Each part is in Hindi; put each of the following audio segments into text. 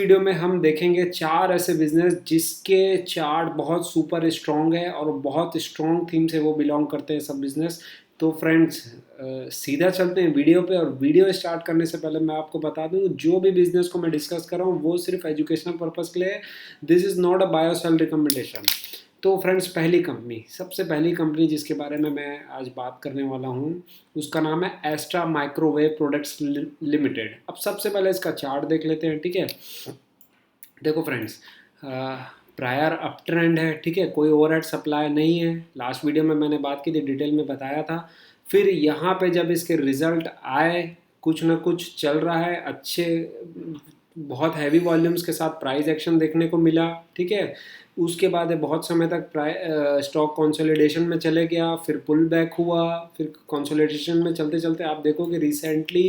वीडियो में हम देखेंगे 4 ऐसे बिजनेस जिसके चार्ट बहुत सुपर स्ट्रॉन्ग है और बहुत स्ट्रॉन्ग थीम से वो बिलोंग करते हैं सब बिजनेस। तो फ्रेंड्स, सीधा चलते हैं वीडियो पे। और वीडियो स्टार्ट करने से पहले मैं आपको बता दूं, जो भी बिजनेस को मैं डिस्कस कर रहा हूँ वो सिर्फ एजुकेशनल पर्पज़ के लिए है। This is not a bio cell recommendation. तो फ्रेंड्स, पहली कंपनी, सबसे पहली कंपनी जिसके बारे में मैं आज बात करने वाला हूँ, उसका नाम है एस्ट्रा माइक्रोवेव प्रोडक्ट्स लिमिटेड। अब सबसे पहले इसका चार्ट देख लेते हैं, ठीक है। देखो फ्रेंड्स, प्रायर अप ट्रेंड है, ठीक है, कोई ओवरहेड सप्लाई नहीं है। लास्ट वीडियो में मैंने बात की थी, डिटेल में बताया था। फिर यहाँ पे जब इसके रिजल्ट आए, कुछ ना कुछ चल रहा है, अच्छे बहुत हैवी वॉल्यूम्स के साथ प्राइस एक्शन देखने को मिला, ठीक है। उसके बाद बहुत समय तक स्टॉक कंसोलिडेशन में चले गया, फिर पुल बैक हुआ, फिर कंसोलिडेशन में चलते चलते आप देखोगे रिसेंटली,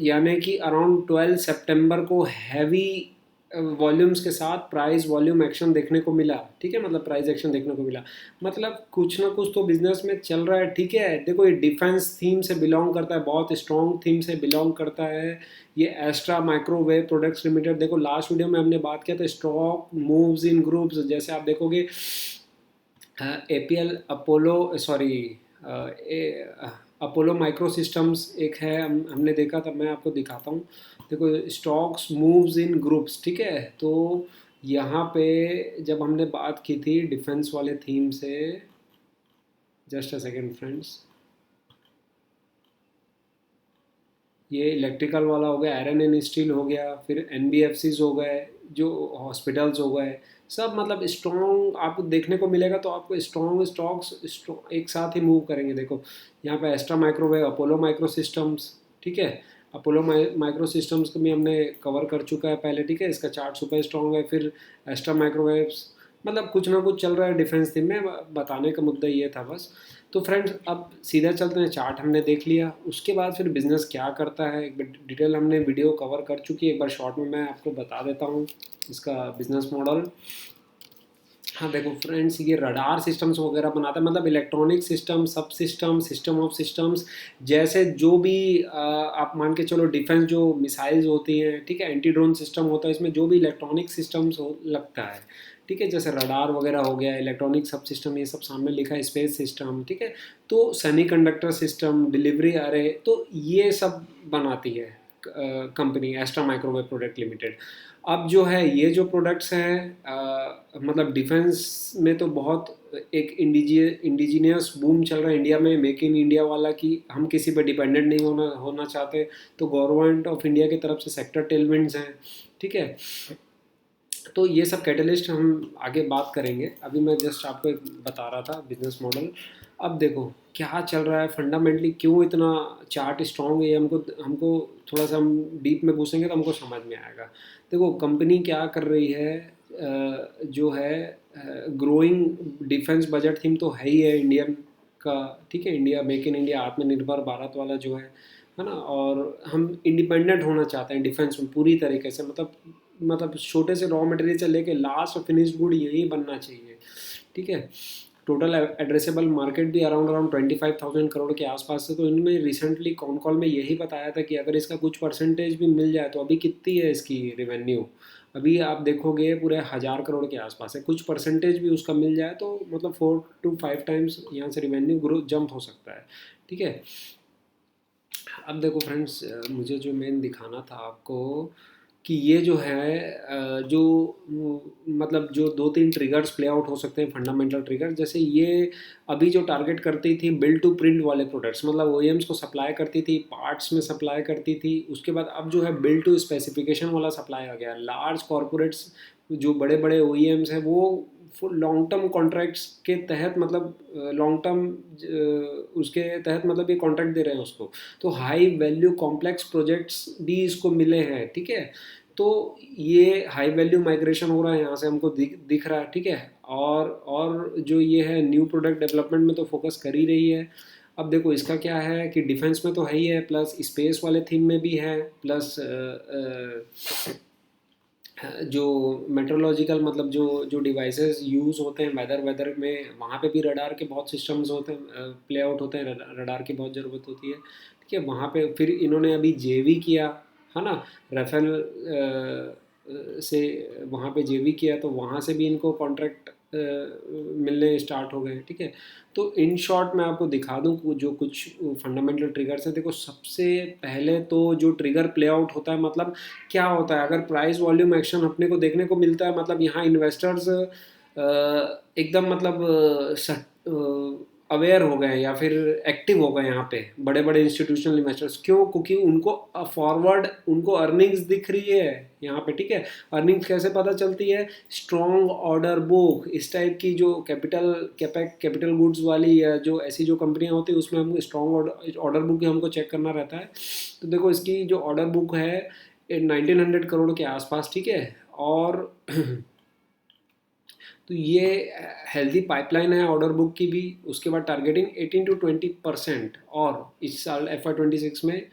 यानी कि अराउंड 12 सितंबर को हैवी वॉल्यूम्स के साथ प्राइस वॉल्यूम एक्शन देखने को मिला, ठीक है। मतलब प्राइस एक्शन देखने को मिला, मतलब कुछ ना कुछ तो बिजनेस में चल रहा है, ठीक है। देखो, ये डिफेंस थीम से बिलोंग करता है, बहुत स्ट्रॉन्ग थीम से बिलोंग करता है ये एस्ट्रा माइक्रोवेव प्रोडक्ट्स लिमिटेड। देखो, लास्ट वीडियो में हमने बात किया था स्टॉक मूव्स इन ग्रुप्स। जैसे आप देखोगे APL Apollo, sorry, Apollo Micro systems एक है, हमने देखा था, मैं आपको दिखाता हूँ। देखो, स्टॉक्स मूव्स इन ग्रुप्स, ठीक है। तो यहाँ पे जब हमने बात की थी डिफेंस वाले थीम से, जस्ट अ सेकेंड फ्रेंड्स, ये इलेक्ट्रिकल वाला हो गया, आयरन एंड स्टील हो गया, फिर एनबीएफसीज हो गए, जो हॉस्पिटल्स हो गए, सब मतलब स्ट्रॉन्ग आपको देखने को मिलेगा। तो आपको स्ट्रॉन्ग स्टॉक्स एक साथ ही मूव करेंगे। देखो, यहाँ पे Astra Microwave, Apollo Micro Systems, ठीक है। अपोलो माइक्रो सिस्टम्स को भी हमने कवर कर चुका है पहले, ठीक है। इसका चार्ट सुपर स्ट्रॉन्ग है। फिर एस्ट्रा माइक्रोवेव्स, मतलब कुछ ना कुछ चल रहा है डिफेंस थीम में, बताने का मुद्दा ये था बस। तो फ्रेंड्स, अब सीधा चलते हैं, चार्ट हमने देख लिया, उसके बाद फिर बिजनेस क्या करता है एक डिटेल हमने वीडियो कवर कर चुकी है। एक बार शॉर्ट में मैं आपको बता देता हूँ इसका बिजनेस मॉडल। हाँ, देखो फ्रेंड्स, ये रडार सिस्टम्स वगैरह बनाता है, मतलब इलेक्ट्रॉनिक सिस्टम, सब सिस्टम, सिस्टम ऑफ सिस्टम्स। जैसे जो भी आप मान के चलो, डिफेंस जो मिसाइल्स होती हैं, ठीक है, एंटी ड्रोन सिस्टम होता है, इसमें जो भी इलेक्ट्रॉनिक सिस्टम्स लगता है, ठीक है। जैसे रडार वगैरह हो गया, इलेक्ट्रॉनिक सब सिस्टम, ये सब सामने लिखा है, स्पेस सिस्टम, ठीक है। तो सेमीकंडक्टर सिस्टम, डिलीवरी अरे, तो ये सब बनाती है company Astra Microwave Products Limited. अब जो है ये जो प्रोडक्ट्स हैं, मतलब डिफेंस में तो बहुत एक इंडिजीनियस बूम चल रहा है इंडिया में, मेक इन इंडिया वाला, कि हम किसी पर डिपेंडेंट नहीं होना चाहते। तो गवर्नमेंट ऑफ इंडिया की तरफ से सेक्टर टेलमेंट्स हैं, ठीक है। तो ये सब कैटलिस्ट हम आगे बात करेंगे, अभी मैं जस्ट आपको एक बता रहा था बिजनेस मॉडल। अब देखो क्या चल रहा है फंडामेंटली, क्यों इतना चार्ट स्ट्रॉन्ग है, हमको हमको थोड़ा सा हम डीप में घुसेंगे तो हमको समझ में आएगा। देखो, कंपनी क्या कर रही है, जो है ग्रोइंग डिफेंस बजट थीम तो है ही है इंडियन का, ठीक है। इंडिया मेक इन इंडिया, आत्मनिर्भर भारत वाला जो है ना। और हम इंडिपेंडेंट होना चाहते हैं डिफेंस में पूरी तरीके से, मतलब छोटे से रॉ मटेरियल से लेके लास्ट फिनिश्ड गुड यही बनना चाहिए, ठीक है। टोटल एड्रेसेबल मार्केट भी अराउंड अराउंड 25,000 करोड़ के आसपास है। तो इनमें रिसेंटली कॉन कॉल में यही बताया था कि अगर इसका कुछ परसेंटेज भी मिल जाए, तो अभी कितनी है इसकी रेवेन्यू, अभी आप देखोगे पूरे 1,000 करोड़ के आसपास है। कुछ परसेंटेज भी उसका मिल जाए तो मतलब 4 to 5 टाइम्स यहाँ से रेवेन्यू ग्रोथ जंप हो सकता है, ठीक है। अब देखो फ्रेंड्स, मुझे जो मेन दिखाना था आपको, कि ये जो है जो मतलब जो 2-3 ट्रिगर्स प्ले आउट हो सकते हैं, फंडामेंटल ट्रिगर। जैसे ये अभी जो टारगेट करती थी बिल्ड टू प्रिंट वाले प्रोडक्ट्स, मतलब ओईएम्स को सप्लाई करती थी, पार्ट्स में सप्लाई करती थी। उसके बाद अब जो है बिल्ड टू स्पेसिफिकेशन वाला सप्लाई आ गया। लार्ज कॉरपोरेट्स, जो बड़े बड़े ओईएम्स हैं, वो लॉन्ग टर्म कॉन्ट्रैक्ट्स के तहत, मतलब लॉन्ग टर्म उसके तहत, मतलब ये कॉन्ट्रैक्ट दे रहे हैं उसको। तो हाई वैल्यू कॉम्प्लेक्स प्रोजेक्ट्स भी इसको मिले हैं, ठीक है। तो ये हाई वैल्यू माइग्रेशन हो रहा है, यहाँ से हमको दिख रहा है, ठीक है। और जो ये है न्यू प्रोडक्ट डेवलपमेंट में तो फोकस कर ही रही है। अब देखो इसका क्या है कि डिफेंस में तो है ही है, प्लस स्पेस वाले थीम में भी है, प्लस जो मेट्रोलॉजिकल, मतलब जो जो डिवाइसेस यूज़ होते हैं वेदर वेदर में, वहाँ पे भी रडार के बहुत सिस्टम्स होते हैं, प्ले आउट होते हैं, रडार की बहुत ज़रूरत होती है, ठीक है। वहाँ पे फिर इन्होंने अभी जेवी किया, है ना, राफेल से वहाँ पे जेवी किया तो वहाँ से भी इनको कॉन्ट्रैक्ट मिलने स्टार्ट हो गए, ठीक है। तो इन शॉर्ट मैं आपको दिखा दूँ जो कुछ फंडामेंटल ट्रिगर्स हैं। देखो सबसे पहले तो जो ट्रिगर प्ले आउट होता है, मतलब क्या होता है, अगर प्राइस वॉल्यूम एक्शन अपने को देखने को मिलता है, मतलब यहाँ इन्वेस्टर्स एकदम मतलब अवेयर हो गए या फिर एक्टिव हो गए यहाँ पे बड़े बड़े इंस्टीट्यूशनल इन्वेस्टर्स। क्यों? क्योंकि उनको फॉरवर्ड उनको अर्निंग्स दिख रही है यहाँ पे, ठीक है। अर्निंग्स कैसे पता चलती है? स्ट्रॉन्ग ऑर्डर बुक, इस टाइप की जो कैपिटल गुड्स वाली या जो ऐसी जो कंपनियाँ होती है उसमें हमको स्ट्रॉन्ग ऑर्डर बुक ही हमको चेक करना रहता है। तो देखो इसकी जो ऑर्डर बुक है 1900 करोड़ के आसपास, ठीक है। और तो ये हेल्दी पाइपलाइन है ऑर्डर बुक की भी। उसके बाद टारगेटिंग 18 to 20%, और इस साल FY26 में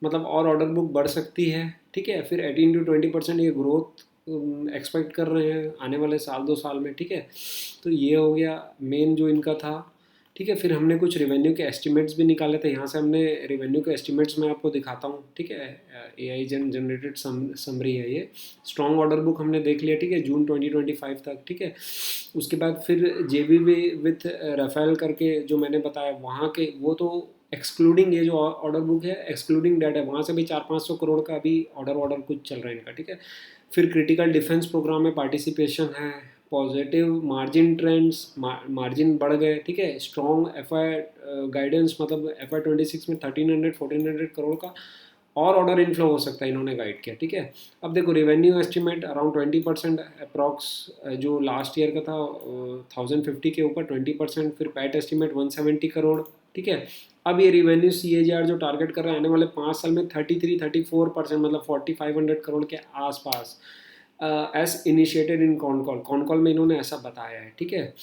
मतलब और ऑर्डर बुक बढ़ सकती है, ठीक है। फिर 18 to 20% ये ग्रोथ एक्सपेक्ट कर रहे हैं आने वाले साल 2 साल में, ठीक है। तो ये हो गया मेन जो इनका था, ठीक है। फिर हमने कुछ रेवेन्यू के एस्टिमेट्स भी निकाले थे। यहाँ से हमने रेवेन्यू के एस्टिमेट्स मैं आपको दिखाता हूँ, ठीक है। AI जनरेटेड समरी है ये। स्ट्रॉन्ग ऑर्डर बुक हमने देख लिया, ठीक है, जून 2025 तक, ठीक है। उसके बाद फिर JBV विथ राफेल करके जो मैंने बताया वहाँ के, वो तो एक्सक्लूडिंग ये जो ऑर्डर बुक है एक्सक्लूडिंग डेट है, वहाँ से भी 400-500 करोड़ का भी ऑर्डर कुछ चल रहा है इनका, ठीक है। फिर क्रिटिकल डिफेंस प्रोग्राम में पार्टिसिपेशन है। पॉजिटिव मार्जिन ट्रेंड्स, मार्जिन बढ़ गए, ठीक है। स्ट्रॉन्ग गाइडेंस, मतलब FY26 में 1300-1400 करोड़ का और ऑर्डर इनफ्लो हो सकता है, इन्होंने गाइड किया, ठीक है। अब देखो रेवेन्यू एस्टिमेट अराउंड 20% अप्रॉक्स, जो लास्ट ईयर का था 1050 के ऊपर 20%। फिर पैट एस्टिमेट 170 करोड़, ठीक है। अब ये रेवेन्यू CAGR जो टारगेट कर रहे हैं आने वाले 5 साल में 33-34%, मतलब 4500 करोड़ के आसपास, as initiated in con call में इन्होंने ऐसा बताया है, ठीक है।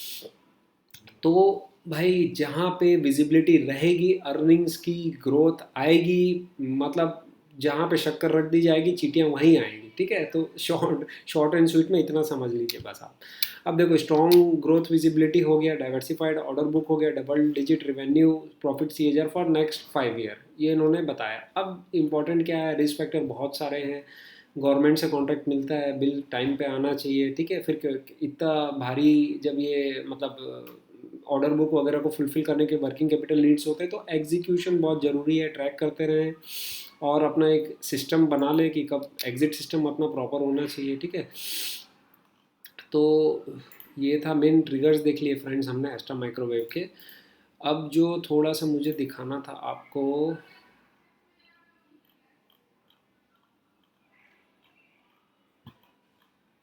तो भाई जहाँ पे विजिबिलिटी रहेगी, अर्निंग्स की ग्रोथ आएगी, मतलब जहाँ पे शक्कर रख दी जाएगी चीटियाँ वहीं आएंगी, ठीक है। तो शॉर्ट एंड स्वीट में इतना समझ लीजिए बस आप। अब देखो स्ट्रॉन्ग ग्रोथ विजिबिलिटी हो गया, डाइवर्सिफाइड ऑर्डर बुक हो गया, double digit revenue profit CAGR for next 5 year, ये इन्होंने बताया। अब इंपॉर्टेंट क्या है, रिस्क फैक्टर बहुत सारे हैं। गवर्नमेंट से कॉन्ट्रैक्ट मिलता है, बिल टाइम पे आना चाहिए, ठीक है। फिर इतना भारी जब ये मतलब ऑर्डर बुक वगैरह को फुलफिल करने के वर्किंग कैपिटल नीड्स होते हैं, तो एग्जीक्यूशन बहुत ज़रूरी है। ट्रैक करते रहें और अपना एक सिस्टम बना लें कि कब एग्जिट सिस्टम अपना प्रॉपर होना चाहिए, ठीक है। तो ये था मेन ट्रिगर्स देख लिए फ्रेंड्स हमने एस्ट्रा माइक्रोवेव के। अब जो थोड़ा सा मुझे दिखाना था आपको,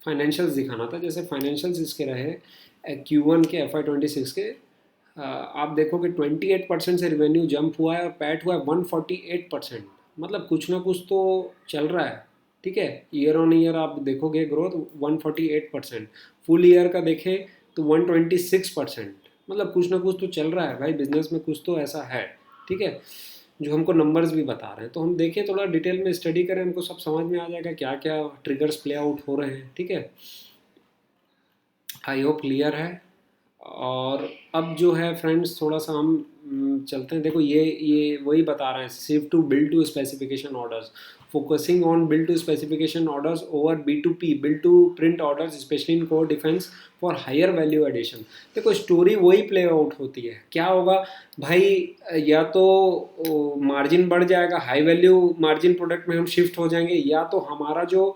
फाइनेंशियल्स दिखाना था। जैसे फाइनेंशियल्स इसके रहे Q1 के FY26 के, आप देखोगे 28% से रेवेन्यू जंप हुआ है और पैट हुआ है 148%, मतलब कुछ ना कुछ तो चल रहा है, ठीक है। ईयर ऑन ईयर आप देखोगे ग्रोथ 148%, फुल ईयर का देखें तो 126%, मतलब कुछ ना कुछ तो चल रहा है भाई, बिजनेस में कुछ तो ऐसा है, ठीक है, जो हमको नंबर्स भी बता रहे हैं। तो हम देखें, थोड़ा डिटेल में स्टडी करें, हमको सब समझ में आ जाएगा क्या क्या ट्रिगर्स प्ले आउट हो रहे हैं, ठीक है। आई होप क्लियर है। और अब जो है फ्रेंड्स थोड़ा सा हम चलते हैं। देखो ये वही बता रहे हैं, shift to build to specification orders, focusing on build to specification orders over B2P build to print orders, specially in core defence for higher value addition. देखो स्टोरी वही प्ले आउट होती है। क्या होगा भाई, या तो मार्जिन बढ़ जाएगा, हाई वैल्यू मार्जिन प्रोडक्ट में हम शिफ्ट हो जाएंगे, या तो हमारा जो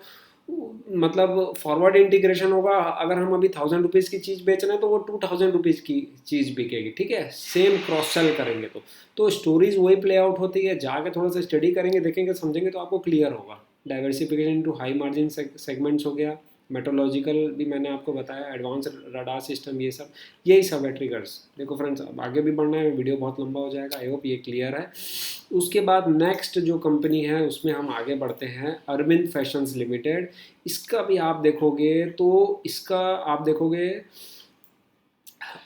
मतलब फॉरवर्ड इंटीग्रेशन होगा। अगर हम अभी 1000 रुपीज़ की चीज़ बेच रहे हैं तो वो 2000 रुपीज़ की चीज़ बिकेगी, ठीक है, सेम क्रॉस सेल करेंगे। तो स्टोरीज वही प्ले आउट होती है। जाके थोड़ा सा स्टडी करेंगे, देखेंगे, समझेंगे तो आपको क्लियर होगा। Diversification to high margin segments हो गया, मेट्रोलॉजिकल भी मैंने आपको बताया, एडवांस रडार सिस्टम, ये सब यही सब है ट्रिगर्स। देखो फ्रेंड्स अब आगे भी बढ़ना है, वीडियो बहुत लंबा हो जाएगा, आई होप ये क्लियर है। उसके बाद नेक्स्ट जो कंपनी है उसमें हम आगे बढ़ते हैं, अरविंद फैशंस लिमिटेड। इसका भी आप देखोगे तो इसका आप देखोगे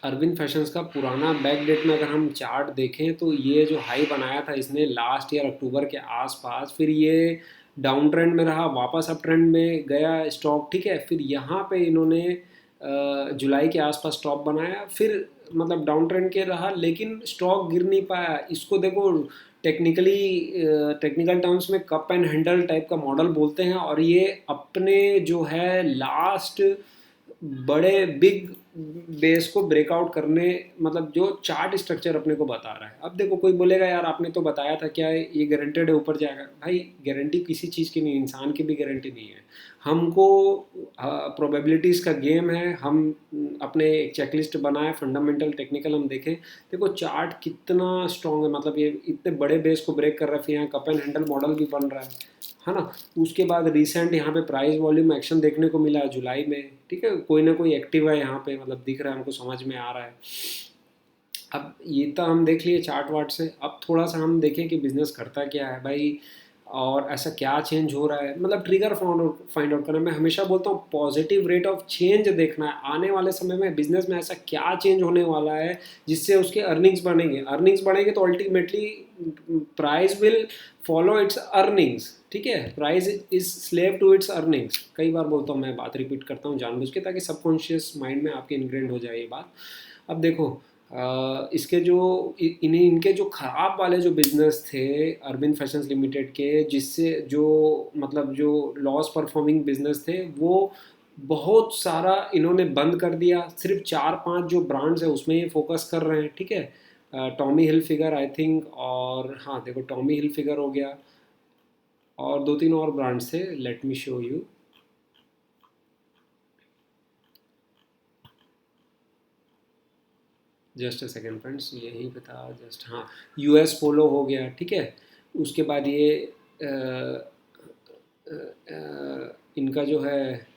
अरविंद फैशंस का पुराना बैक डेट में अगर हम चार्ट देखें तो ये जो हाई बनाया था इसने लास्ट ईयर अक्टूबर के आसपास, फिर ये डाउन ट्रेंड में रहा, वापस अप ट्रेंड में गया स्टॉक, ठीक है। फिर यहाँ पे इन्होंने जुलाई के आसपास टॉप बनाया, फिर मतलब डाउन ट्रेंड के रहा, लेकिन स्टॉक गिर नहीं पाया। इसको देखो टेक्निकली, टेक्निकल टर्म्स में कप एंड हैंडल टाइप का मॉडल बोलते हैं, और ये अपने जो है लास्ट बड़े बिग बेस को ब्रेकआउट करने, मतलब जो चार्ट स्ट्रक्चर अपने को बता रहा है। अब देखो कोई बोलेगा यार आपने तो बताया था, क्या है ये गारंटेड है ऊपर जाएगा? भाई गारंटी किसी चीज़ की नहीं, इंसान की भी गारंटी नहीं है। हमको प्रोबेबिलिटीज़ का गेम है। हम अपने एक चेकलिस्ट बनाए, फंडामेंटल टेक्निकल हम देखें। देखो चार्ट कितना स्ट्रॉन्ग है, मतलब ये इतने बड़े बेस को ब्रेक कर रहा है, फिर यहाँ कप एंड हैंडल मॉडल भी बन रहा है ना। उसके बाद रिसेंट यहाँ पे प्राइस वॉल्यूम एक्शन देखने को मिला जुलाई में, ठीक है, कोई ना कोई एक्टिव है यहाँ पे, मतलब दिख रहा है हमको, समझ में आ रहा है। अब ये तो हम देख लिए चार्ट वार्ट से, अब थोड़ा सा हम देखें कि बिजनेस करता क्या है भाई, और ऐसा क्या चेंज हो रहा है, मतलब ट्रिगर फाइंड आउट करना। मैं हमेशा बोलता हूँ पॉजिटिव रेट ऑफ चेंज देखना है, आने वाले समय में बिजनेस में ऐसा क्या चेंज होने वाला है जिससे उसके अर्निंग्स बढ़ेंगे। अर्निंग्स बढ़ेंगे तो ultimately price will follow its earnings, ठीक है। Price is slave to its earnings. कई बार बोलता हूँ, मैं बात रिपीट करता हूँ जानबूझ के, ताकि सबकॉन्शियस माइंड में आपके इनग्रेंड हो जाए ये बात। अब देखो इसके जो इनके जो ख़राब वाले जो बिजनेस थे अरविंद फैशंस लिमिटेड के, जिससे जो मतलब जो लॉस परफॉर्मिंग बिजनेस थे, वो बहुत सारा इन्होंने बंद कर दिया। सिर्फ 4-5 जो ब्रांड्स है उसमें ये फोकस कर रहे हैं, ठीक है। Tommy hill figure I think, और हाँ देखो टॉमी हिल फिगर हो गया, और 2-3 और ब्रांड्स थे, let me show you. Just a second friends, यहीं पे था जस्ट, हाँ। यूएस पोलो हो गया, ठीक है। उसके बाद ये इनका जो है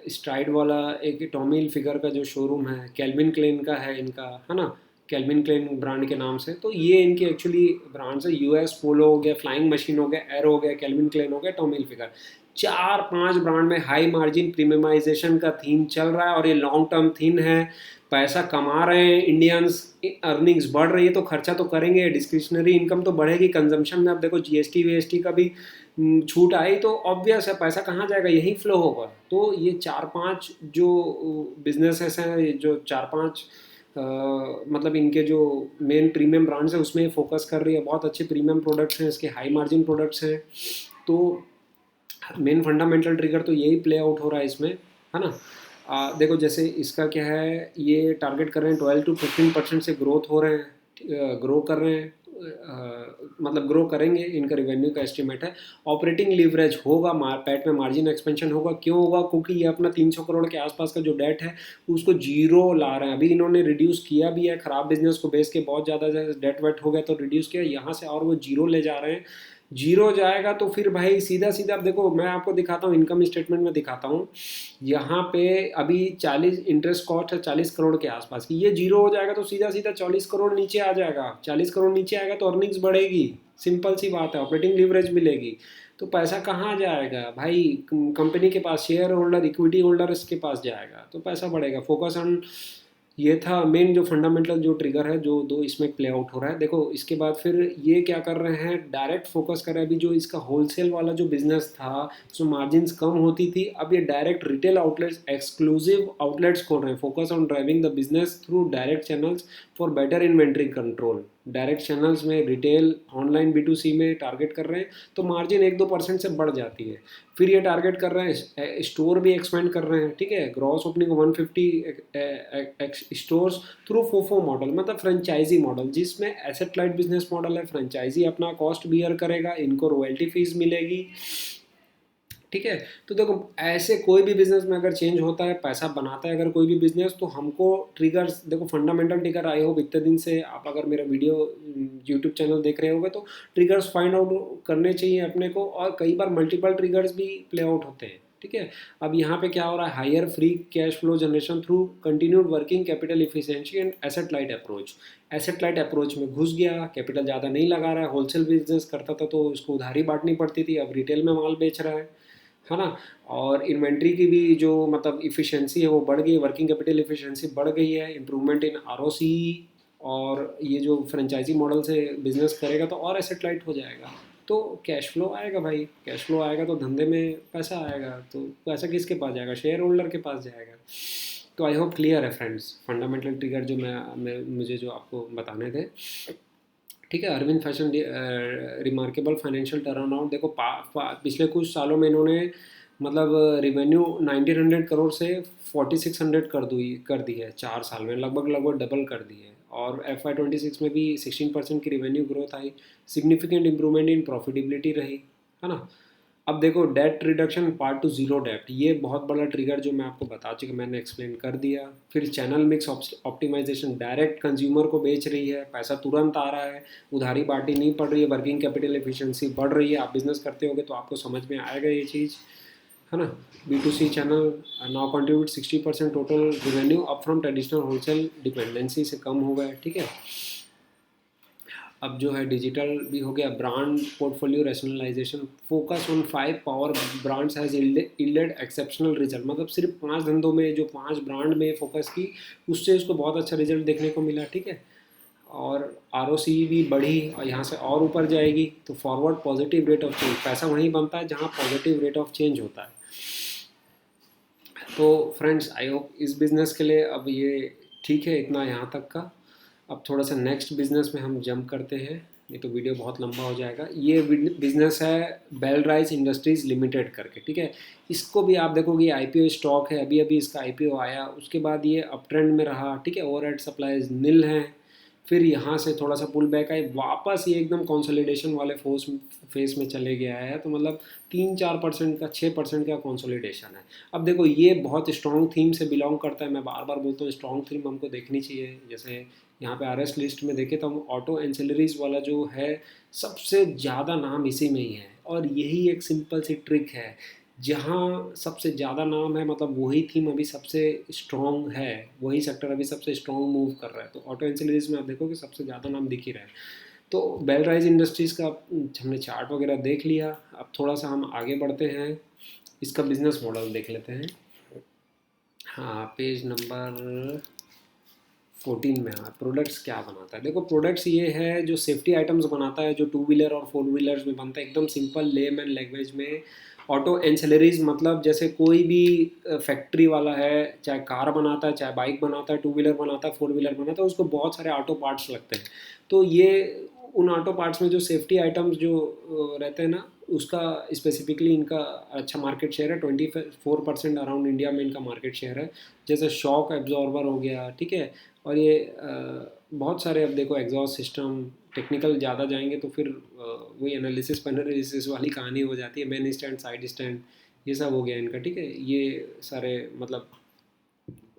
स्ट्राइड वाला एक टॉमी हिलफिगर का जो शोरूम है, कैल्विन क्लेन का है इनका, है ना। कैल्विन क्लेन ब्रांड के नाम से, तो ये इनके एक्चुअली ब्रांड्स है। यूएस पोलो हो गया, फ्लाइंग मशीन हो गया, एरो हो गया, कैल्विन क्लेन हो गया, टॉमी हिलफिगर। 4-5 ब्रांड में हाई मार्जिन प्रीमियमाइजेशन का थीम चल रहा है, और ये लॉन्ग टर्म थीम है। पैसा कमा रहे हैं इंडियंस, अर्निंग्स बढ़ रही है, तो खर्चा तो करेंगे, डिस्क्रिशनरी इनकम तो बढ़ेगी। कंजम्पशन में अब देखो जीएसटी वीएसटी का भी छूट आई, तो ऑब्वियस है पैसा कहाँ जाएगा, यही फ्लो होगा। तो ये 4-5 जो बिजनेसेस हैं, जो 4-5 मतलब इनके जो मेन प्रीमियम ब्रांड्स हैं उसमें फोकस कर रही है। बहुत अच्छे प्रीमियम प्रोडक्ट्स हैं इसके, हाई मार्जिन प्रोडक्ट्स हैं। तो मेन फंडामेंटल ट्रिगर तो यही प्ले आउट हो रहा है इसमें, है ना। देखो जैसे इसका क्या है, ये टारगेट कर रहे हैं 12-15% से ग्रोथ हो रहे हैं, ग्रो कर रहे हैं, मतलब ग्रो करेंगे, इनका रिवेन्यू का एस्टिमेट है। ऑपरेटिंग लीवरेज होगा, पैट में मार्जिन एक्सपेंशन होगा। क्यों होगा? क्योंकि ये अपना 300 करोड़ के आसपास का जो डेट है उसको जीरो ला रहे हैं। अभी इन्होंने रिड्यूस किया भी है, खराब बिजनेस को बेच के बहुत ज़्यादा डेट वेट हो गया तो रिड्यूस किया यहाँ से, और वो जीरो ले जा रहे हैं। जीरो जाएगा तो फिर भाई सीधा सीधा, अब देखो मैं आपको दिखाता हूँ, इनकम स्टेटमेंट में दिखाता हूँ। यहाँ पे अभी 40 इंटरेस्ट कॉस्ट है 40 करोड़ के आसपास की, ये जीरो हो जाएगा तो सीधा सीधा 40 करोड़ नीचे आ जाएगा। 40 करोड़ नीचे आएगा तो अर्निंग्स बढ़ेगी, सिंपल सी बात है, ऑपरेटिंग लीवरेज मिलेगी। तो पैसा कहाँ जाएगा भाई? कंपनी के पास, शेयर होल्डर, इक्विटी होल्डर के पास जाएगा, तो पैसा बढ़ेगा। फोकस ऑन, ये था मेन जो फंडामेंटल जो ट्रिगर है, जो दो इसमें प्ले आउट हो रहा है। देखो इसके बाद फिर ये क्या कर रहे हैं, डायरेक्ट फोकस कर रहे हैं। अभी जो इसका होलसेल वाला जो बिजनेस था, उसमें मार्जिन्स कम होती थी, अब ये direct retail outlets, exclusive outlets खोल रहे हैं। Focus on driving the business through direct channels for better inventory control. Direct channels में, रिटेल, ऑनलाइन B2C में टारगेट कर रहे हैं, तो मार्जिन 1-2% से बढ़ जाती है। फिर ये टारगेट कर रहे हैं, स्टोर भी एक्सपेंड कर रहे हैं, ठीक है। Gross opening 150 stores through फोफो model, मतलब फ्रेंचाइजी मॉडल, जिसमें एसेट लाइट बिजनेस मॉडल है। फ्रेंचाइजी अपना कॉस्ट बियर करेगा, इनको रॉयल्टी फीस मिलेगी, ठीक है। तो देखो ऐसे कोई भी बिजनेस में अगर चेंज होता है, पैसा बनाता है अगर कोई भी बिजनेस, तो हमको ट्रिगर्स, देखो फंडामेंटल ट्रिगर, आई होप इतने दिन से आप अगर मेरा वीडियो यूट्यूब चैनल देख रहे होंगे तो ट्रिगर्स फाइंड आउट करने चाहिए अपने को, और कई बार मल्टीपल ट्रिगर्स भी प्ले आउट होते हैं, ठीक है। अब यहाँ पे क्या हो रहा है, higher free cash flow generation through continued working capital efficiency and asset light approach. Asset light approach में घुस गया, कैपिटल ज़्यादा नहीं लगा रहा है। होलसेल बिजनेस करता था तो उसको उधारी बांटनी पड़ती थी, अब रिटेल में माल बेच रहा है ना। और इन्वेंट्री की भी जो मतलब इफ़िशेंसी है वो बढ़ गई, वर्किंग कैपिटल इफ़िशेंसी बढ़ गई है, इंप्रूवमेंट इन ROC। और ये जो फ्रेंचाइजी मॉडल से बिजनेस करेगा तो और एसेट लाइट हो जाएगा, तो कैश फ्लो आएगा भाई। कैश फ्लो आएगा तो धंधे में पैसा आएगा, तो पैसा किसके पास जाएगा? शेयर होल्डर के पास जाएगा। तो आई होप क्लियर है फ्रेंड्स, फंडामेंटल ट्रिगर जो मुझे जो आपको बताने थे। ठीक है, Arvind fashion remarkable financial turn around. देखो पिछले कुछ सालों में इन्होंने मतलब रेवेन्यू 1900 करोड़ से 4600 कर दी है 4 साल में, लगभग लगभग डबल कर दी है। और FY26 में भी 16% की रेवेन्यू ग्रोथ आई, सिग्निफिकेंट इंप्रूवमेंट इन प्रॉफिटेबिलिटी रही, है ना। अब देखो debt reduction, path to zero debt, ये बहुत बड़ा ट्रिगर जो मैं आपको बता चुका, मैंने एक्सप्लेन कर दिया। फिर channel mix optimisation, direct consumer को बेच रही है, पैसा तुरंत आ रहा है, उधारी बाटी नहीं पड़ रही है, वर्किंग कैपिटल एफिशिएंसी बढ़ रही है। आप बिजनेस करते होगे तो आपको समझ में आएगा ये चीज़, है ना। B2C channel now contribute 60% total revenue, up from traditional wholesale dependency से कम हो गए, ठीक है। अब जो है डिजिटल भी हो गया। Brand portfolio rationalisation, focus on 5 power brands has yielded exceptional result, मतलब सिर्फ 5 धंधों में जो 5 ब्रांड में फोकस की, उससे उसको बहुत अच्छा रिजल्ट देखने को मिला, ठीक है। और ROC भी बढ़ी और यहाँ से और ऊपर जाएगी। तो forward positive rate of change, पैसा वहीं बनता है जहाँ पॉजिटिव रेट ऑफ चेंज होता है। तो फ्रेंड्स आई होप इस बिज़नेस के लिए अब ये ठीक है, इतना यहाँ तक का। अब थोड़ा सा नेक्स्ट बिज़नेस में हम जंप करते हैं, नहीं तो वीडियो बहुत लंबा हो जाएगा। ये बिज़नेस है बेल राइस इंडस्ट्रीज़ लिमिटेड करके, ठीक है। इसको भी आप देखोगे IPO स्टॉक है, अभी अभी इसका IPO आया, उसके बाद ये अप ट्रेंड में रहा, ठीक है। ओवरहेड सप्लाईज नील हैं, फिर यहाँ से थोड़ा सा पुल बैक आई, वापस ये एकदम कंसोलिडेशन वाले फेस में चले गया है। तो मतलब 3-4% का 6% का कंसोलिडेशन है। अब देखो ये बहुत स्ट्रॉन्ग थीम से बिलोंग करता है, मैं बार बार बोलता हूँ स्ट्रॉन्ग थीम हमको देखनी चाहिए। जैसे यहाँ पे RS लिस्ट में देखें तो हम ऑटो एंसिलरीज वाला जो है सबसे ज़्यादा नाम इसी में ही है, और यही एक सिंपल सी ट्रिक है, जहाँ सबसे ज़्यादा नाम है मतलब वही थीम अभी सबसे स्ट्रॉन्ग है, वही सेक्टर अभी सबसे स्ट्रॉन्ग मूव कर रहा है। तो ऑटो एंसिलरीज में आप देखो कि सबसे ज़्यादा नाम दिख ही रहा है। तो बेल राइज इंडस्ट्रीज़ का हमने चार्ट वगैरह देख लिया, अब थोड़ा सा हम आगे बढ़ते हैं, इसका बिजनेस मॉडल देख लेते हैं। हाँ, पेज नंबर 14 में। हाँ, प्रोडक्ट्स क्या बनाता है। देखो प्रोडक्ट्स ये है जो सेफ्टी आइटम्स बनाता है, जो 2 व्हीलर और 4 व्हीलर्स में बनता है, एकदम सिंपल लेमैन लैंग्वेज में। ऑटो एंसिलरीज मतलब जैसे कोई भी फैक्ट्री वाला है, चाहे कार बनाता है, चाहे बाइक बनाता है, 2 व्हीलर बनाता है, 4 व्हीलर बनाता है, उसको बहुत सारे ऑटो पार्ट्स लगते हैं। तो ये उन ऑटो पार्ट्स में जो सेफ्टी आइटम्स जो रहते हैं ना, उसका स्पेसिफिकली इनका अच्छा मार्केट शेयर है, 24% अराउंड इंडिया में इनका मार्केट शेयर है। जैसे शॉक एब्जॉर्बर हो गया, ठीक है। और ये बहुत सारे, अब देखो एग्जॉस्ट सिस्टम, टेक्निकल ज़्यादा जाएंगे तो फिर वही एनालिसिस पैनालिसिस वाली कहानी हो जाती है। मेन स्टैंड, साइड स्टैंड, ये सब हो गया इनका, ठीक है। ये सारे मतलब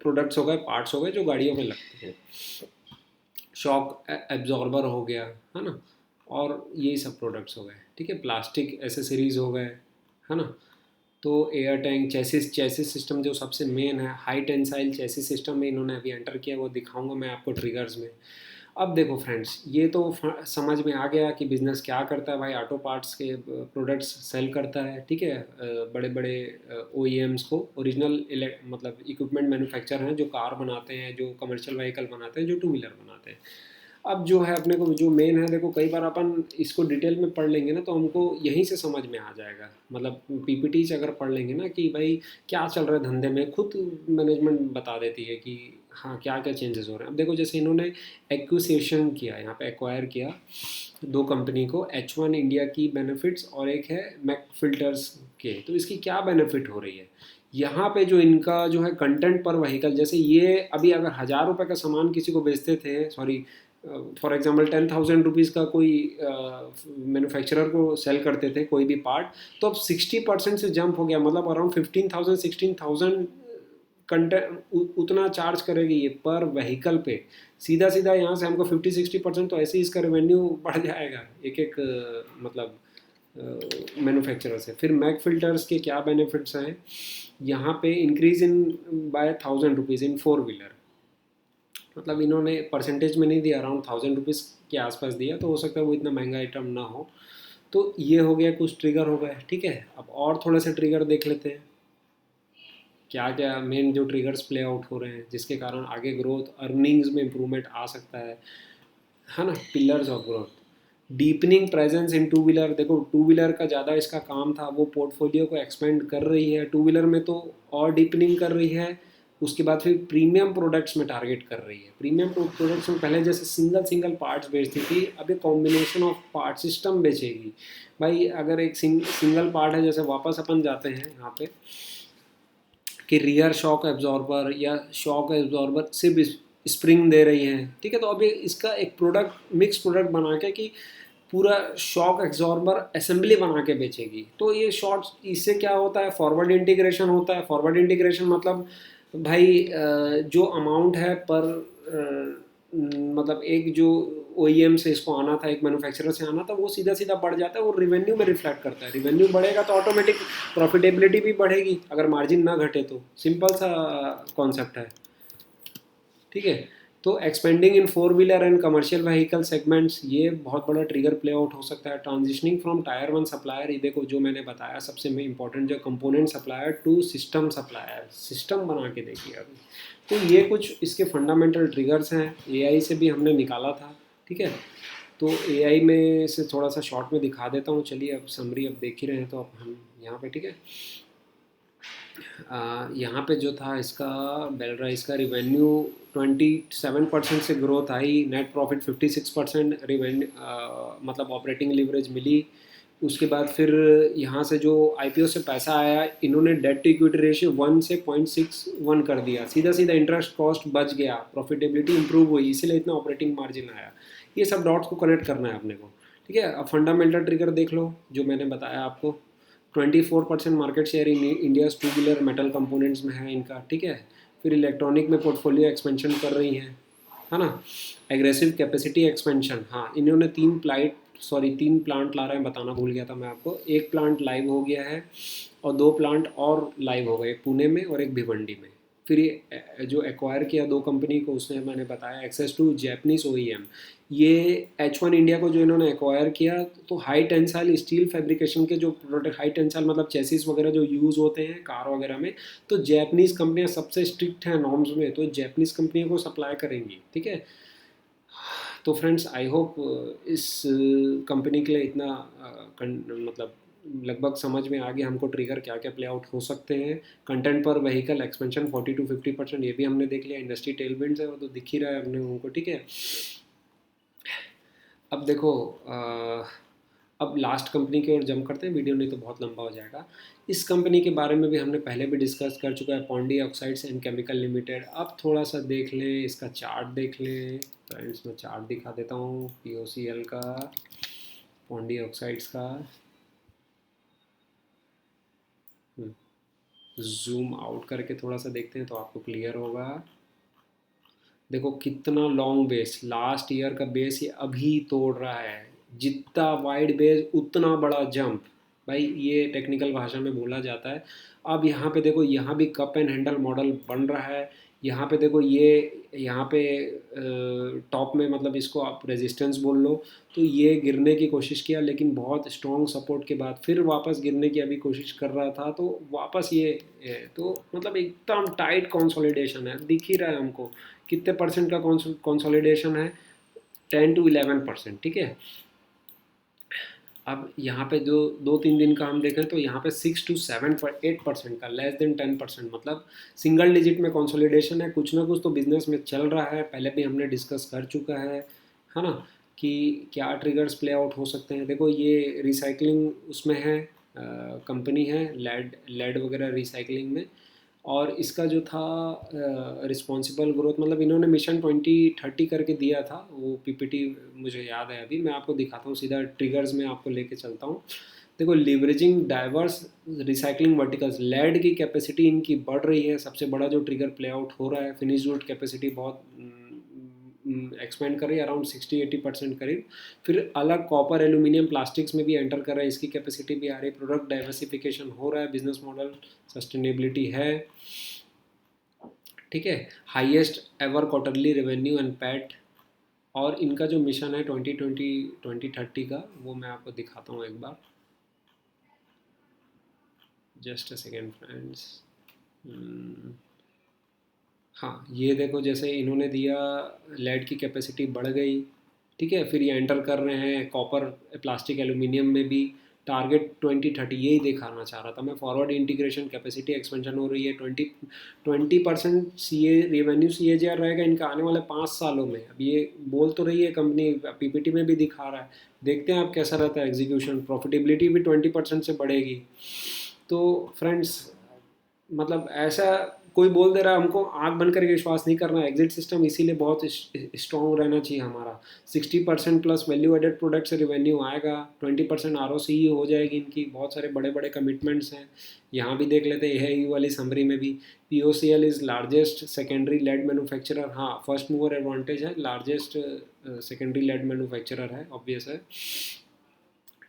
प्रोडक्ट्स हो गए, पार्ट्स हो गए जो गाड़ियों में लगते हैं। शॉक एब्जॉर्बर हो गया, है ना, और यही सब प्रोडक्ट्स हो गए, ठीक है। प्लास्टिक एसेसरीज हो गए, है ना। तो एयर टैंक, चेसिस सिस्टम जो सबसे मेन है, हाई टेंसाइल चेसिस सिस्टम में इन्होंने अभी एंटर किया, वो दिखाऊंगा मैं आपको ट्रिगर्स में। अब देखो फ्रेंड्स, ये तो समझ में आ गया कि बिज़नेस क्या करता है भाई। ऑटो पार्ट्स के प्रोडक्ट्स सेल करता है, ठीक है। बड़े बड़े OEMs को, ओरिजिनल मतलब इक्विपमेंट मैन्युफैक्चर हैं जो कार बनाते हैं, जो कमर्शियल व्हीकल बनाते हैं, जो 2 व्हीलर बनाते हैं। अब जो है अपने को जो मेन है, देखो कई बार अपन इसको डिटेल में पढ़ लेंगे ना तो हमको यहीं से समझ में आ जाएगा। मतलब PPT से अगर पढ़ लेंगे ना कि भाई क्या चल रहा है धंधे में, खुद मैनेजमेंट बता देती है कि हाँ क्या क्या चेंजेस हो रहे हैं। अब देखो जैसे इन्होंने एक्विजिशन किया, यहाँ पे एक्वायर किया 2 कंपनी को, H1 इंडिया की बेनिफिट्स और एक है मैक फिल्टर्स के। तो इसकी क्या बेनिफिट हो रही है, यहाँ पे जो इनका जो है कंटेंट पर व्हीकल, जैसे ये अभी अगर 1000 रुपये का सामान किसी को बेचते थे, सॉरी फॉर एग्जांपल 10,000 रुपीज़ का कोई मैन्युफैक्चरर को सेल करते थे कोई भी पार्ट, तो अब 60% से जंप हो गया, मतलब अराउंड 15,000 16,000 कंटेंट उतना चार्ज करेगी ये पर व्हीकल पे। सीधा सीधा यहाँ से हमको 50-60% तो ऐसे ही इसका रेवेन्यू बढ़ जाएगा एक एक मतलब मैन्युफैक्चरर से। फिर मैक फिल्टर्स के क्या बेनिफिट्स हैं, यहाँ पे increase in by 1,000 rupees in 4 wheeler, मतलब इन्होंने परसेंटेज में नहीं दिया, अराउंड 1,000 रुपीज़ के आसपास दिया, तो हो सकता है वो इतना महंगा आइटम ना हो। तो ये हो गया, कुछ ट्रिगर हो गए, ठीक है। अब और थोड़े से ट्रिगर देख लेते हैं, क्या क्या मेन जो ट्रिगर्स प्ले आउट हो रहे हैं जिसके कारण आगे ग्रोथ, अर्निंग्स में इंप्रूवमेंट आ सकता है ना। Pillars of growth, deepening presence in 2 wheeler. देखो 2 व्हीलर का ज़्यादा इसका काम था, वो पोर्टफोलियो को एक्सपेंड कर रही है 2 व्हीलर में, तो और डीपनिंग कर रही है, उसके बाद फिर प्रीमियम प्रोडक्ट्स में टारगेट कर रही है। प्रीमियम प्रोडक्ट्स में पहले जैसे सिंगल सिंगल पार्ट्स बेचती थी, अब एक कॉम्बिनेशन ऑफ पार्ट सिस्टम बेचेगी। भाई अगर एक सिंगल पार्ट है, जैसे वापस अपन जाते हैं यहाँ पे कि रियर शॉक एब्जॉर्बर या शॉक एब्जॉर्बर सिर्फ स्प्रिंग दे रही है, ठीक है, तो अभी इसका एक प्रोडक्ट मिक्स प्रोडक्ट बना के कि पूरा शॉक एब्जॉर्बर असेंबली बना के बेचेगी। तो ये शॉर्ट, इससे क्या होता है, फॉरवर्ड इंटीग्रेशन होता है। फॉरवर्ड इंटीग्रेशन मतलब भाई जो अमाउंट है पर मतलब एक जो OEM से इसको आना था, एक मैन्युफैक्चरर से आना था, वो सीधा सीधा बढ़ जाता है, वो रिवेन्यू में रिफ्लेक्ट करता है। रिवेन्यू बढ़ेगा तो ऑटोमेटिक प्रॉफिटेबिलिटी भी बढ़ेगी, अगर मार्जिन ना घटे तो। सिंपल सा कॉन्सेप्ट है, ठीक है। तो expanding in four wheeler and commercial vehicle segments, ये बहुत बड़ा ट्रिगर प्ले आउट हो सकता है। ट्रांजिशनिंग फ्रॉम टायर 1 सप्लायर, ये देखो जो मैंने बताया सबसे इंपॉर्टेंट, जो component supplier to system supplier, system बना के देखिए अभी। तो ये कुछ इसके फंडामेंटल ट्रिगर्स हैं, AI से भी हमने निकाला था, ठीक है। तो AI में से थोड़ा सा शॉर्ट में दिखा देता हूँ, चलिए। अब समरी अब देख ही रहे हैं तो अब हम यहाँ पे, ठीक है। यहाँ पे जो था इसका बेलरा, इसका रिवेन्यू 27% से ग्रोथ आई, नेट प्रॉफिट 56%, रिवेन्यू मतलब ऑपरेटिंग लिवरेज मिली। उसके बाद फिर यहाँ से जो IPO से पैसा आया, इन्होंने डेट टू इक्विटी रेशियो 1 से 0.61 कर दिया, सीधा सीधा इंटरेस्ट कॉस्ट बच गया, प्रॉफिटेबिलिटी इंप्रूव हुई, इसीलिए इतना ऑपरेटिंग मार्जिन आया। ये सब डॉट्स को कनेक्ट करना है अपने को, ठीक है। अब फंडामेंटल ट्रिगर देख लो जो मैंने बताया आपको। 24% market share in India two wheeler metal components में है इनका, ठीक है। फिर इलेक्ट्रॉनिक में पोर्टफोलियो एक्सपेंशन कर रही हैं, है ना। एग्रेसिव कैपेसिटी एक्सपेंशन, हाँ, इन्होंने 3 प्लांट ला रहे हैं, बताना भूल गया था मैं आपको। एक प्लांट लाइव हो गया है और 2 प्लांट और लाइव हो गए, एक पुणे में और एक भिवंडी में। फिर ये जो एक्वायर किया 2 कंपनी को, उसने मैंने बताया एक्सेस टू जैपनीज OEM। ये H1 इंडिया को जो इन्होंने एक्वायर किया, तो हाई टेंसाइल स्टील फैब्रिकेशन के जो प्रोडक्ट, हाई टेंसाइल मतलब चेसिस वगैरह जो यूज़ होते हैं कार वगैरह में, तो जैपनीज़ कंपनियां सबसे स्ट्रिक्ट हैं नॉर्म्स में, तो जैपनीज़ कंपनियों को सप्लाई करेंगी, ठीक है। तो फ्रेंड्स आई होप इस कंपनी के लिए इतना मतलब लगभग समझ में आ गया हमको ट्रिगर क्या क्या प्ले आउट हो सकते हैं। कंटेंट पर व्हीकल एक्सपेंशन 40 to 50%, ये भी हमने देख लिया। इंडस्ट्री टेलविंड्स है वो तो दिख ही रहा है अपने उनको, ठीक है। अब देखो अब लास्ट कंपनी की ओर जंप करते हैं, वीडियो नहीं तो बहुत लंबा हो जाएगा। इस कंपनी के बारे में भी हमने पहले भी डिस्कस कर चुका है, Pondy oxides and chemical limited. अब थोड़ा सा देख लें, इसका चार्ट देख लें फ्रेंड्स, मैं चार्ट दिखा देता हूँ POCL का, पॉन्डी ऑक्साइड्स का। जूम आउट करके थोड़ा सा देखते हैं तो आपको क्लियर होगा। देखो कितना लॉन्ग बेस, लास्ट ईयर का बेस ये अभी तोड़ रहा है। जितना वाइड बेस उतना बड़ा जंप, भाई ये टेक्निकल भाषा में बोला जाता है। अब यहाँ पे देखो, यहाँ भी कप एंड हैंडल मॉडल बन रहा है। यहाँ पे देखो ये, यहाँ पे टॉप में मतलब इसको आप रेजिस्टेंस बोल लो, तो ये गिरने की कोशिश किया, लेकिन बहुत स्ट्रॉन्ग सपोर्ट के बाद फिर वापस गिरने की अभी कोशिश कर रहा था, तो वापस ये तो मतलब एकदम टाइट कंसोलिडेशन है, दिख ही रहा है हमको। कितने परसेंट का कंसोलिडेशन है, 10 to 11%, ठीक है। अब यहाँ पे जो 2-3 दिन का हम देखें तो यहाँ पे 6 to 7 8% का, लेस देन 10%, मतलब सिंगल डिजिट में कंसोलिडेशन है। कुछ ना कुछ तो बिजनेस में चल रहा है, पहले भी हमने डिस्कस कर चुका है ना, कि क्या ट्रिगर्स प्ले आउट हो सकते हैं। देखो ये रिसाइकलिंग उसमें है, कंपनी है लेड लेड वगैरह रिसाइकलिंग में। और इसका जो था रिस्पॉन्सिबल ग्रोथ, मतलब इन्होंने मिशन 2030 करके दिया था, वो PPT मुझे याद है, अभी मैं आपको दिखाता हूँ, सीधा ट्रिगर्स में आपको लेके चलता हूँ। देखो leveraging diverse recycling verticals, lead की कैपेसिटी इनकी बढ़ रही है, सबसे बड़ा जो ट्रिगर प्ले आउट हो रहा है। फिनिश गुड कैपेसिटी बहुत एक्सपेंड कर रही है, अराउंड 60-80% करीब। फिर अलग कॉपर एल्यूमिनियम प्लास्टिक्स में भी एंटर कर रहा है, इसकी कैपेसिटी भी आ रही है। प्रोडक्ट डाइवर्सिफिकेशन हो रहा है, बिजनेस मॉडल सस्टेनेबिलिटी है, ठीक है। Highest ever quarterly revenue and PAT. और इनका जो मिशन है 2020-2030 का, वो मैं आपको दिखाता हूँ एक बार, जस्ट अ सेकेंड फ्रेंड्स। हाँ ये देखो, जैसे इन्होंने दिया, लेड की कैपेसिटी बढ़ गई, ठीक है। फिर ये एंटर कर रहे हैं कॉपर प्लास्टिक एल्यूमिनियम में भी, टारगेट 2030 यही दिखाना चाह रहा था मैं। फॉरवर्ड इंटीग्रेशन कैपेसिटी एक्सपेंशन हो रही है, 20% रेवेन्यू CAGR रहेगा इनका आने वाले 5 सालों में। अब ये बोल तो रही है कंपनी, PPT में भी दिखा रहा है, देखते हैं अब कैसा रहता है एग्जीक्यूशन। प्रॉफिटेबिलिटी भी 20% से बढ़ेगी। तो फ्रेंड्स मतलब ऐसा कोई बोल दे रहा है, हमको आंख बंद करके विश्वास नहीं करना। एग्जिट सिस्टम इसीलिए बहुत स्ट्रॉन्ग रहना चाहिए हमारा। 60% प्लस वैल्यू एडेड प्रोडक्ट से रिवेन्यू आएगा, 20% ROCE हो जाएगी इनकी। बहुत सारे बड़े बड़े कमिटमेंट्स हैं, यहाँ भी देख लेते हैं यही वाली समरी में भी। POCL is largest secondary lead manufacturer. हाँ, फर्स्ट मूवर एडवांटेज है, लार्जेस्ट सेकेंडरी लेड मैन्युफैक्चरर है, ऑब्वियस है,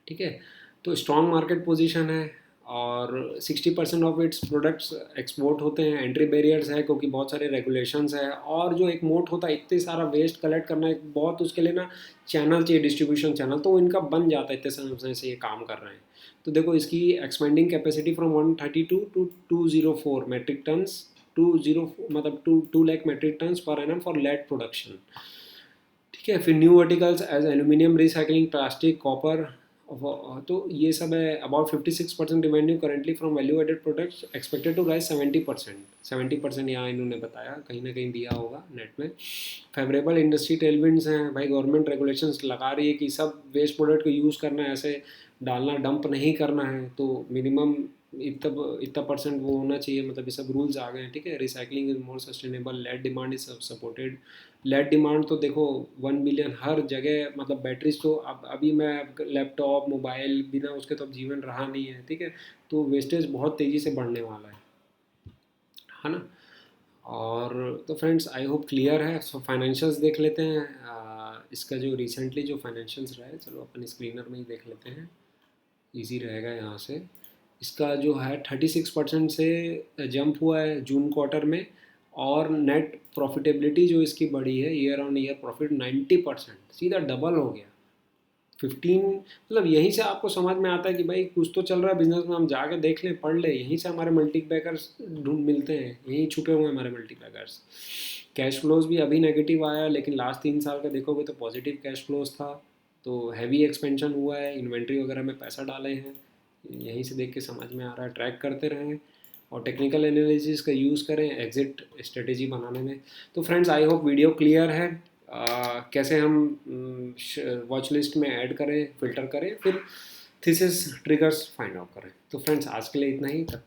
ठीक है। तो स्ट्रॉन्ग मार्केट पोजीशन है और 60% ऑफ इट्स प्रोडक्ट्स एक्सपोर्ट होते हैं। एंट्री बैरियर्स है क्योंकि बहुत सारे रेगुलेशंस है। और जो एक मोट होता है इतने सारा वेस्ट कलेक्ट करना, एक बहुत उसके लिए ना चैनल चाहिए, डिस्ट्रीब्यूशन चैनल, तो इनका बन जाता है इतने समय से ये काम कर रहे हैं। तो देखो इसकी expanding capacity from 132 to 204 metric tons, 20 मतलब 2 lakh metric tons per annum for lead production, ठीक है। फिर new verticals as aluminium recycling, plastic, copper, तो ये सब है। About 56% revenue currently from value added products, expected to rise 70%। यहाँ इन्होंने बताया, कहीं ना कहीं दिया होगा नेट में। फेवरेबल इंडस्ट्री टेलविंड्स हैं भाई, गवर्नमेंट रेगुलेशंस लगा रही है कि सब वेस्ट प्रोडक्ट को यूज़ करना है, ऐसे डालना, डंप नहीं करना है, तो मिनिमम इतना इतना परसेंट वो होना चाहिए, मतलब ये सब रूल्स आ गए हैं, ठीक है। Recycling is more sustainable, lead demand is supported. Lead demand तो देखो 1 बिलियन हर जगह, मतलब बैटरीज तो अब अभी मैं लैपटॉप मोबाइल बिना उसके तो अब जीवन रहा नहीं है, ठीक है। तो वेस्टेज बहुत तेज़ी से बढ़ने वाला है ना। और तो फ्रेंड्स आई होप क्लियर है। सो फाइनेंशियल्स देख लेते हैं। इसका जो रिसेंटली जो फाइनेंशियल्स रहे, चलो अपन स्क्रीनर में ही देख लेते हैं, इजी रहेगा यहाँ से। इसका जो है 36% से जंप हुआ है जून क्वार्टर में। और नेट प्रॉफिटेबिलिटी जो इसकी बढ़ी है, ईयर ऑन ईयर प्रॉफिट 90%, सीधा डबल हो गया। 15, मतलब यहीं से आपको समझ में आता है कि भाई कुछ तो चल रहा है बिजनेस में, हम जाके देख लें, पढ़ लें, यहीं से हमारे मल्टीप्लैयर्स ढूंढ मिलते हैं, यहीं छुपे हुए हैं हमारे मल्टीप्लैयर्स। कैश फ्लोज भी अभी नेगेटिव आया, लेकिन लास्ट 3 साल का देखोगे तो पॉजिटिव कैश फ्लोज था। तो हैवी एक्सपेंशन हुआ है, इन्वेंट्री वगैरह में पैसा डाले हैं, यहीं से देख के समझ में आ रहा है। ट्रैक करते रहें और टेक्निकल एनालिसिस का यूज़ करें एग्जिट स्ट्रेटेजी बनाने में। तो friends I hope video clear है। कैसे हम वॉच लिस्ट में ऐड करें, फिल्टर करें, फिर थीसिस ट्रिगर्स फाइंड आउट करें। तो फ्रेंड्स आज के लिए इतना ही। तब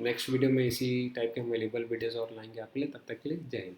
नेक्स्ट वीडियो में इसी टाइप के हम अवेलेबल वीडियोज़ और लाएंगे आपके लिए। तब तक के लिए जय हिंद।